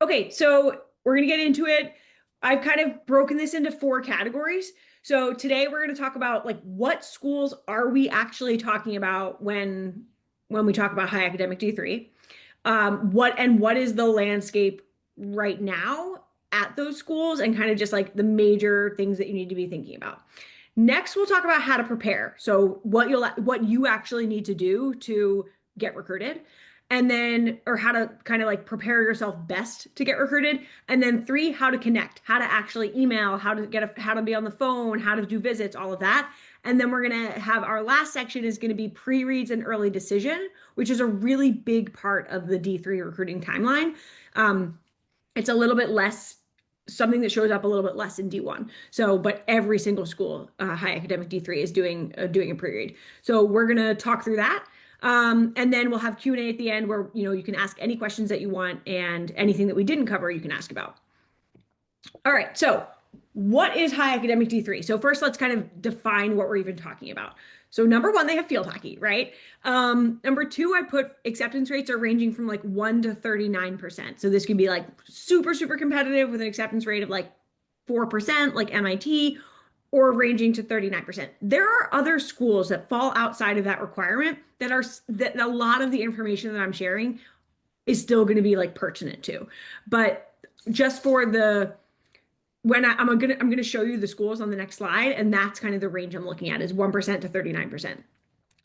Okay, so we're going to get into it. I've kind of broken this into 4 categories. So today we're going to talk about like what schools are we actually talking about when we talk about high academic D3? What is the landscape right now at those schools and kind of just like the major things that you need to be thinking about. Next, we'll talk about how to prepare. So what you actually need to do to get recruited, and then or how to kind of like prepare yourself best to get recruited. And then 3, how to connect, how to actually email, how to be on the phone, how to do visits, all of that. And then we're going to have our last section is going to be pre-reads and early decision, which is a really big part of the D3 recruiting timeline. It's a little bit less something that shows up a little bit less in D1. So, but every single school, high academic D3 is doing a pre-read. So we're going to talk through that. And then we'll have Q&A at the end where, you can ask any questions that you want, and anything that we didn't cover, you can ask about. All right. So what is high academic D3? So first, let's kind of define what we're even talking about. So number 1, they have field hockey, right? Number 2, I put acceptance rates are ranging from like 1 to 39%. So this could be like super, super competitive with an acceptance rate of like 4%, like MIT, or ranging to 39%. There are other schools that fall outside of that requirement that a lot of the information that I'm sharing is still going to be like pertinent to. But just for the I'm gonna show you the schools on the next slide, and that's kind of the range I'm looking at is 1% to 39%.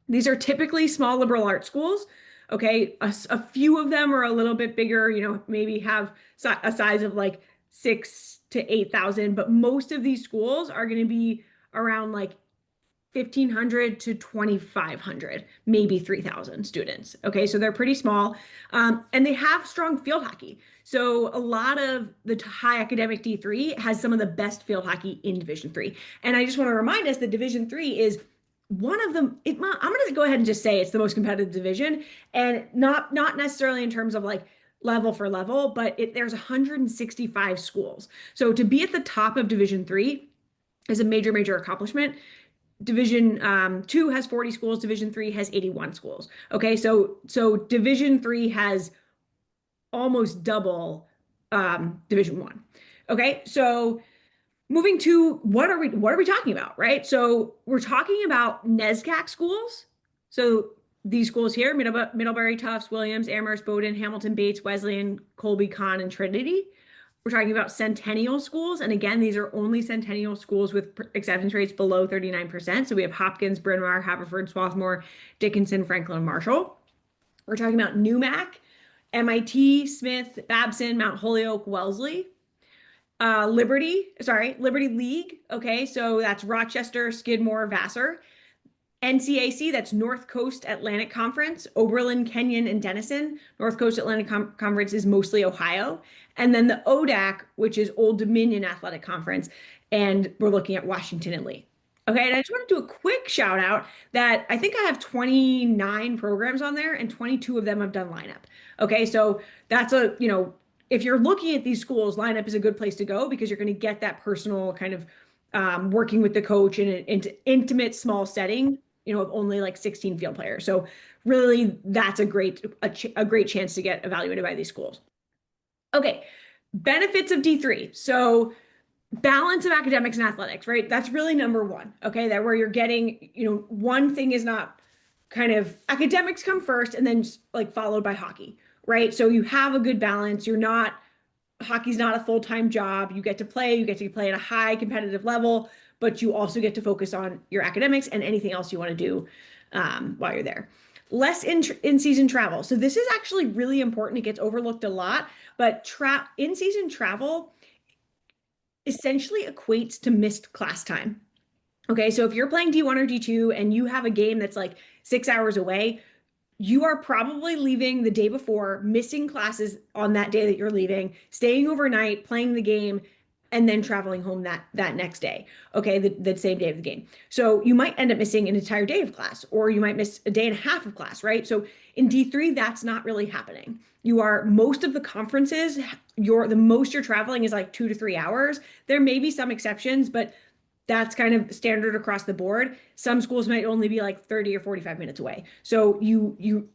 These are typically small liberal arts schools. Okay, a few of them are a little bit bigger, maybe have a size of like 6 to 8,000, but most of these schools are going to be around like 1,500 to 2,500, maybe 3,000 students. Okay, so they're pretty small, and they have strong field hockey. So a lot of the high academic D3 has some of the best field hockey in Division 3. And I just want to remind us that Division 3 is one of them. I'm going to go ahead and just say it's the most competitive division, and not necessarily in terms of like level for level, but there's 165 schools. So to be at the top of Division 3 is a major, major accomplishment. Division 2 has 40 schools. Division 3 has 81 schools. Okay, so Division 3 has almost double Division 1. Okay, so moving to what are we talking about, right? So we're talking about NESCAC schools. So these schools here: Middlebury, Tufts, Williams, Amherst, Bowdoin, Hamilton, Bates, Wesleyan, Colby, Conn, and Trinity. We're talking about centennial schools. And again, these are only centennial schools with acceptance rates below 39%. So we have Hopkins, Bryn Mawr, Haverford, Swarthmore, Dickinson, Franklin, and Marshall. We're talking about NUMAC, MIT, Smith, Babson, Mount Holyoke, Wellesley. Liberty League. Okay, so that's Rochester, Skidmore, Vassar. NCAC, that's North Coast Atlantic Conference, Oberlin, Kenyon, and Denison. North Coast Atlantic Conference is mostly Ohio. And then the ODAC, which is Old Dominion Athletic Conference, and we're looking at Washington and Lee. Okay, and I just want to do a quick shout out that I think I have 29 programs on there, and 22 of them have done lineup. Okay, so that's if you're looking at these schools, lineup is a good place to go because you're going to get that personal kind of working with the coach in an intimate small setting, of only like 16 field players. So really, that's a great chance to get evaluated by these schools. Okay, benefits of D3. So balance of academics and athletics, right? That's really number 1. Okay, that where you're getting, one thing is not kind of academics come first and then like followed by hockey, right? So you have a good balance. Hockey's not a full-time job. You get to play at a high competitive level, but you also get to focus on your academics and anything else you want to do while you're there. Less in-season travel. So this is actually really important. It gets overlooked a lot, but in-season travel essentially equates to missed class time. Okay, so if you're playing D1 or D2 and you have a game that's like 6 hours away, you are probably leaving the day before, missing classes on that day that you're leaving, staying overnight, playing the game, and then traveling home that next day. Okay, the same day of the game. So you might end up missing an entire day of class, or you might miss a day and a half of class, right? So in D3, that's not really happening. Most of the conferences, the most you're traveling is like 2 to 3 hours. There may be some exceptions, but That's kind of standard across the board. Some schools might only be like 30 or 45 minutes away. So you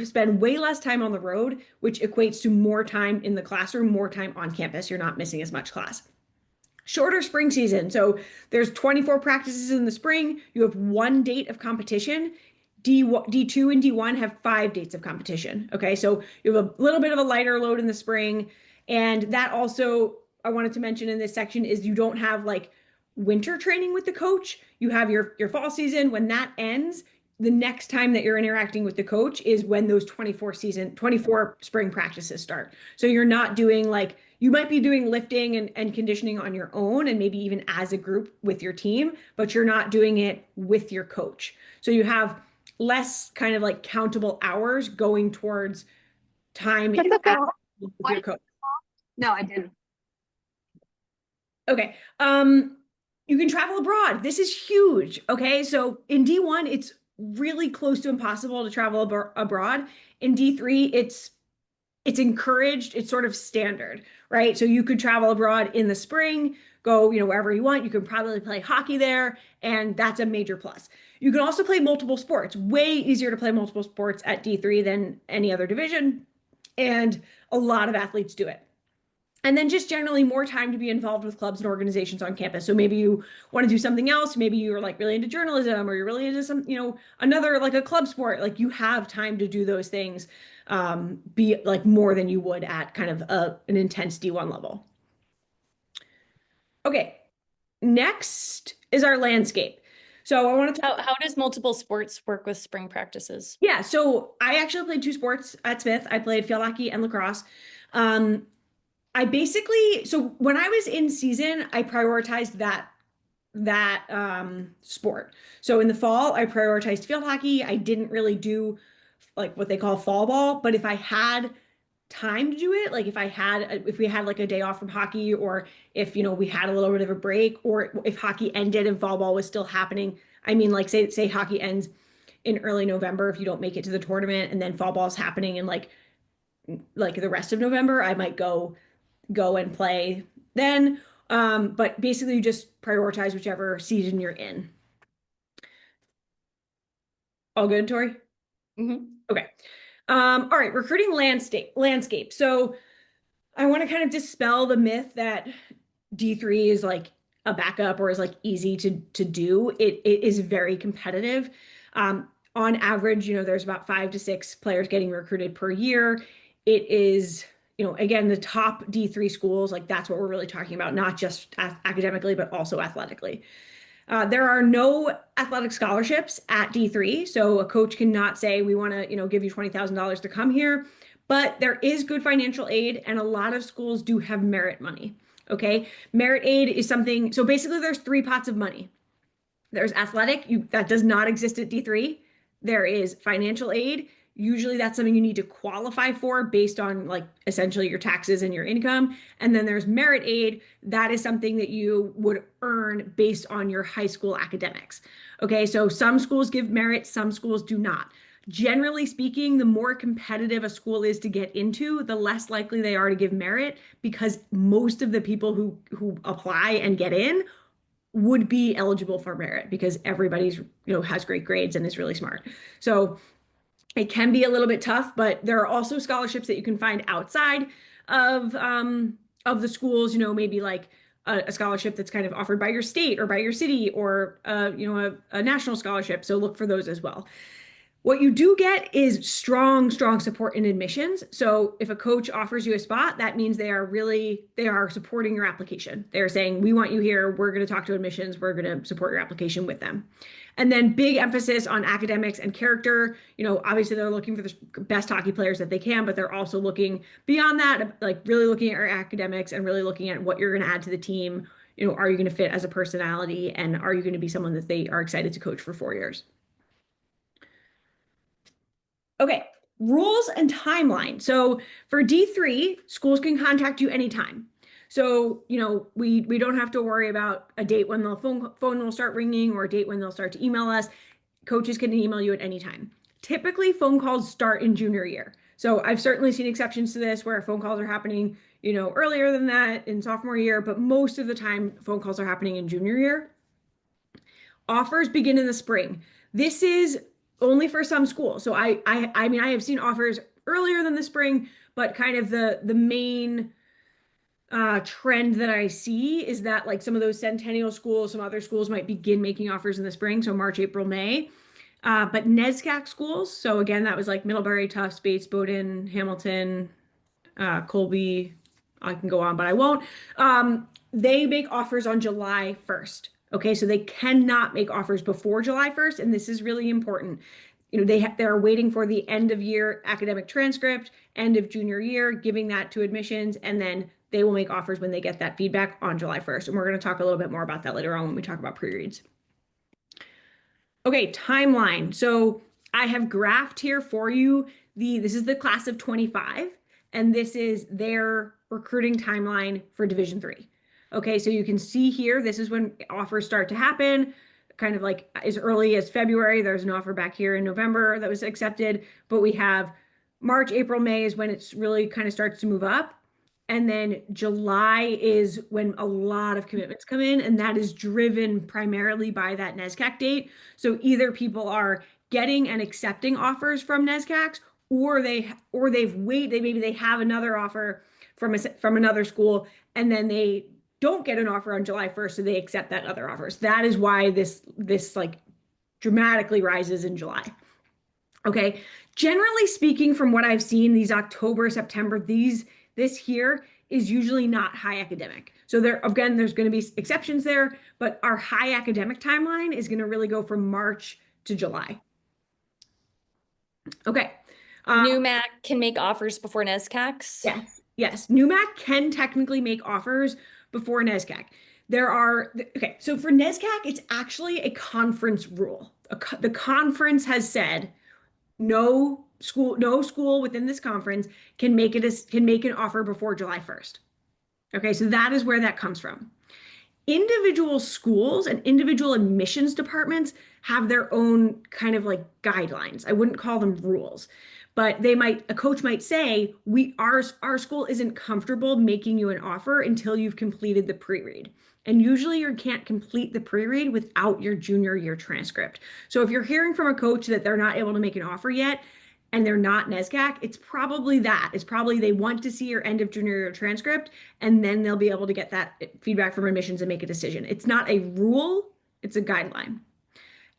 spend way less time on the road, which equates to more time in the classroom, more time on campus. You're not missing as much class. Shorter spring season. So there's 24 practices in the spring. You have one date of competition. D2 and D1 have 5 dates of competition. Okay, so you have a little bit of a lighter load in the spring. And that also, I wanted to mention in this section, is you don't have like winter training with the coach. You have your fall season. When that ends, the next time that you're interacting with the coach is when those 24 spring practices start. So you're not doing like, you might be doing lifting and conditioning on your own and maybe even as a group with your team, but you're not doing it with your coach. So you have less kind of like countable hours going towards time It's okay. with your coach. No, I didn't. Okay. You can travel abroad. This is huge. Okay. So in D1, it's really close to impossible to travel abroad. In D3, it's encouraged, it's sort of standard, right? So you could travel abroad in the spring, go, wherever you want. You can probably play hockey there, and that's a major plus. You can also play multiple sports. Way easier to play multiple sports at D3 than any other division, and a lot of athletes do it. And then just generally more time to be involved with clubs and organizations on campus. So maybe you want to do something else. Maybe you're like really into journalism or you're really into some, another like a club sport. Like you have time to do those things, be like more than you would at kind of an intense D1 level. Okay, next is our landscape. So I want to How does multiple sports work with spring practices? Yeah, so I actually played 2 sports at Smith. I played field hockey and lacrosse. Um, so when I was in season, I prioritized that sport. So in the fall, I prioritized field hockey. I didn't really do like what they call fall ball, but if I had time to do it, like if we had like a day off from hockey, or if we had a little bit of a break, or if hockey ended and fall ball was still happening. I mean, like say hockey ends in early November if you don't make it to the tournament, and then fall ball is happening in like the rest of November, I might go and play then. But basically you just prioritize whichever season you're in. All good, Tori? Okay. All right, recruiting landscape. So I want to kind of dispel the myth that D3 is like a backup or is like easy to do. It is very competitive. On average, there's about 5 to 6 players getting recruited per year. It is, again, the top D3 schools, like that's what we're really talking about, not just academically, but also athletically. There are no athletic scholarships at D3, so a coach cannot say we want to, give you $20,000 to come here, but there is good financial aid, and a lot of schools do have merit money. Okay, merit aid is something. So basically, there's 3 pots of money. There's athletic, that does not exist at D3. There is financial aid. Usually that's something you need to qualify for based on like essentially your taxes and your income. And then there's merit aid. That is something that you would earn based on your high school academics. Okay, so some schools give merit, some schools do not. Generally speaking, the more competitive a school is to get into, the less likely they are to give merit, because most of the people who apply and get in would be eligible for merit because everybody's has great grades and is really smart. So it can be a little bit tough, but there are also scholarships that you can find outside of the schools. Maybe like a scholarship that's kind of offered by your state or by your city, or a national scholarship. So look for those as well. What you do get is strong support in admissions. So if a coach offers you a spot, that means they are supporting your application. They're saying, we want you here. We're going to talk to admissions. We're going to support your application with them. And then big emphasis on academics and character. Obviously they're looking for the best hockey players that they can, but they're also looking beyond that, like really looking at your academics and really looking at what you're going to add to the team. Are you going to fit as a personality, and are you going to be someone that they are excited to coach for 4 years? Okay, rules and timeline. So for D3, schools can contact you anytime. So, we don't have to worry about a date when the phone will start ringing or a date when they'll start to email us. Coaches can email you at any time. Typically, phone calls start in junior year. So I've certainly seen exceptions to this where phone calls are happening, earlier than that in sophomore year, but most of the time phone calls are happening in junior year. offers begin in the spring. This is only for some schools. So I mean, I have seen offers earlier than the spring, but kind of the main trend that I see is that like some of those centennial schools, some other schools might begin making offers in the spring, so March, April, May. But NESCAC schools, so again, that was like Middlebury, Tufts, Bates, Bowdoin, Hamilton, Colby. I can go on, but I won't. They make offers on July 1st. Okay, so they cannot make offers before July 1st, and this is really important. You know, they're waiting for the end of year academic transcript, end of junior year, giving that to admissions, and then they will make offers when they get that feedback on July 1st. And we're going to talk a little bit more about that later on when we talk about pre-reads. Okay, timeline. So I have graphed here for you this is the class of 25, and this is their recruiting timeline for Division 3. Okay, so you can see here, this is when offers start to happen, kind of like as early as February. There's an offer back here in November that was accepted, but we have March, April, May is when it's really kind of starts to move up. And then July is when a lot of commitments come in, and that is driven primarily by that NESCAC date. So either people are getting and accepting offers from NESCACs, or maybe they have another offer from another school, and then they don't get an offer on July 1st, so they accept that other offer. So that is why this like dramatically rises in July. Okay. Generally speaking, from what I've seen, these October, September, this here is usually not high academic. So there's going to be exceptions there, but our high academic timeline is going to really go from March to July. Okay. NUMAC can make offers before NESCACs. Yes. NUMAC can technically make offers before NESCAC. So for NESCAC, it's actually a conference rule. The conference has said no school within this conference can make an offer before July 1st. Okay, so that is where that comes from. Individual schools and individual admissions departments have their own kind of like guidelines. I wouldn't call them rules, but a coach might say, our school isn't comfortable making you an offer until you've completed the pre-read. And usually you can't complete the pre-read without your junior year transcript. So if you're hearing from a coach that they're not able to make an offer yet, and they're not NESCAC, it's probably that. It's probably they want to see your end of junior year transcript, and then they'll be able to get that feedback from admissions and make a decision. It's not a rule, it's a guideline.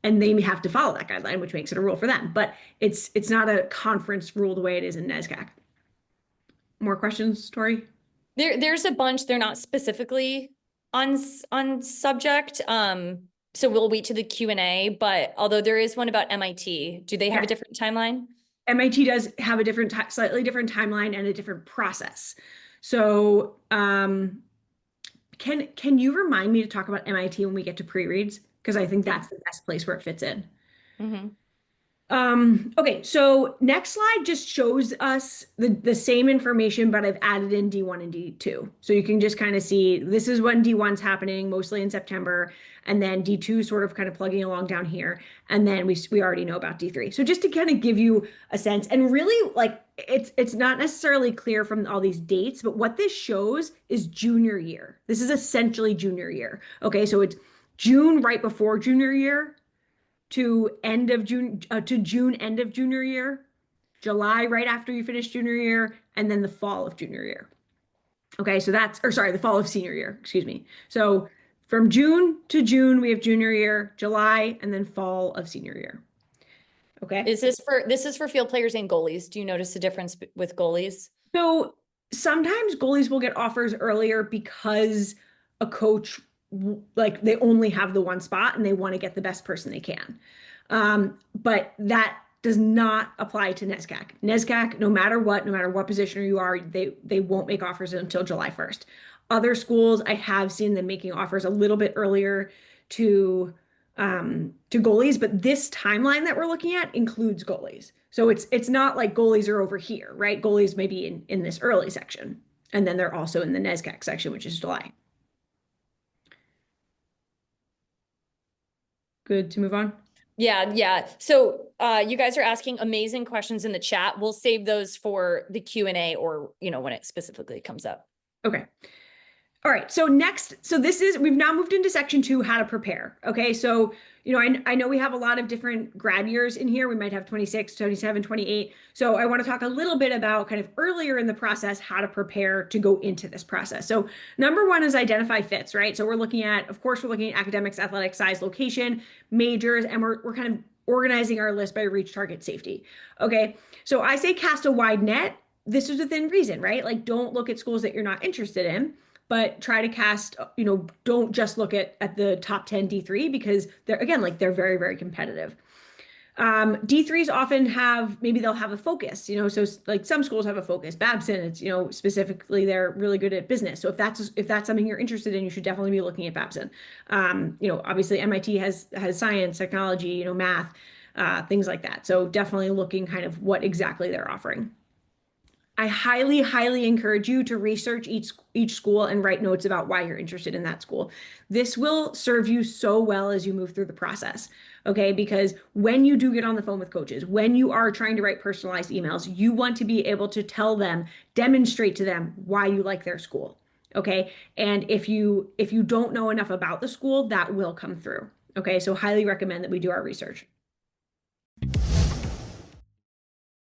And they have to follow that guideline, which makes it a rule for them. But it's not a conference rule the way it is in NESCAC. More questions, Tori? There's a bunch. They're not specifically on subject. So we'll wait to the Q&A, but although there is one about MIT, do they have a different timeline? MIT does have a slightly different timeline and a different process. So can you remind me to talk about MIT when we get to pre-reads? Because I think that's the best place where it fits in. Mm-hmm. Okay, so next slide just shows us the same information, but I've added in D1 and D2. So you can just kind of see this is when D1's happening, mostly in September, and then D2 sort of kind of plugging along down here. And then we already know about D3. So just to kind of give you a sense, and really like it's not necessarily clear from all these dates, but what this shows is junior year. This is essentially junior year. Okay, so it's June right before junior year, to end of June to June end of junior year, July right after you finish junior year, and then the fall of junior year. Okay, so the fall of senior year, excuse me. So from June to June, we have junior year, July, and then fall of senior year. Okay. This is for field players and goalies. Do you notice a difference with goalies? So sometimes goalies will get offers earlier because a coach, like they only have the one spot and they want to get the best person they can. But that does not apply to NESCAC. NESCAC, no matter what position you are, they won't make offers until July 1st. Other schools, I have seen them making offers a little bit earlier to goalies, but this timeline that we're looking at includes goalies. So it's not like goalies are over here, right? Goalies may be in this early section, and then they're also in the NESCAC section, which is July. Good to move on. Yeah. So you guys are asking amazing questions in the chat. We'll save those for the Q&A or, when it specifically comes up. Okay. All right. So next, so this is, we've now moved into section two, how to prepare. Okay. So, I know we have a lot of different grad years in here. We might have 26, 27, 28. So I want to talk a little bit about kind of earlier in the process, how to prepare to go into this process. So number one is identify fits, right? So we're looking at, of course, we're looking at academics, athletics, size, location, majors, and we're kind of organizing our list by reach, target, safety. Okay. So I say cast a wide net. This is within reason, right? Like don't look at schools that you're not interested in, but try to cast, don't just look at the top 10 D3 because they're again, like they're very, very competitive. D3s often have, maybe they'll have a focus, so like some schools have a focus. Babson, it's, specifically they're really good at business. So if that's something you're interested in, you should definitely be looking at Babson. Obviously MIT has science, technology, math, things like that. So definitely looking kind of what exactly they're offering. I highly, highly encourage you to research each school and write notes about why you're interested in that school. This will serve you so well as you move through the process. Okay, because when you do get on the phone with coaches, when you are trying to write personalized emails, you want to be able to tell them, demonstrate to them why you like their school. Okay, and if you don't know enough about the school, that will come through. Okay, so highly recommend that we do our research.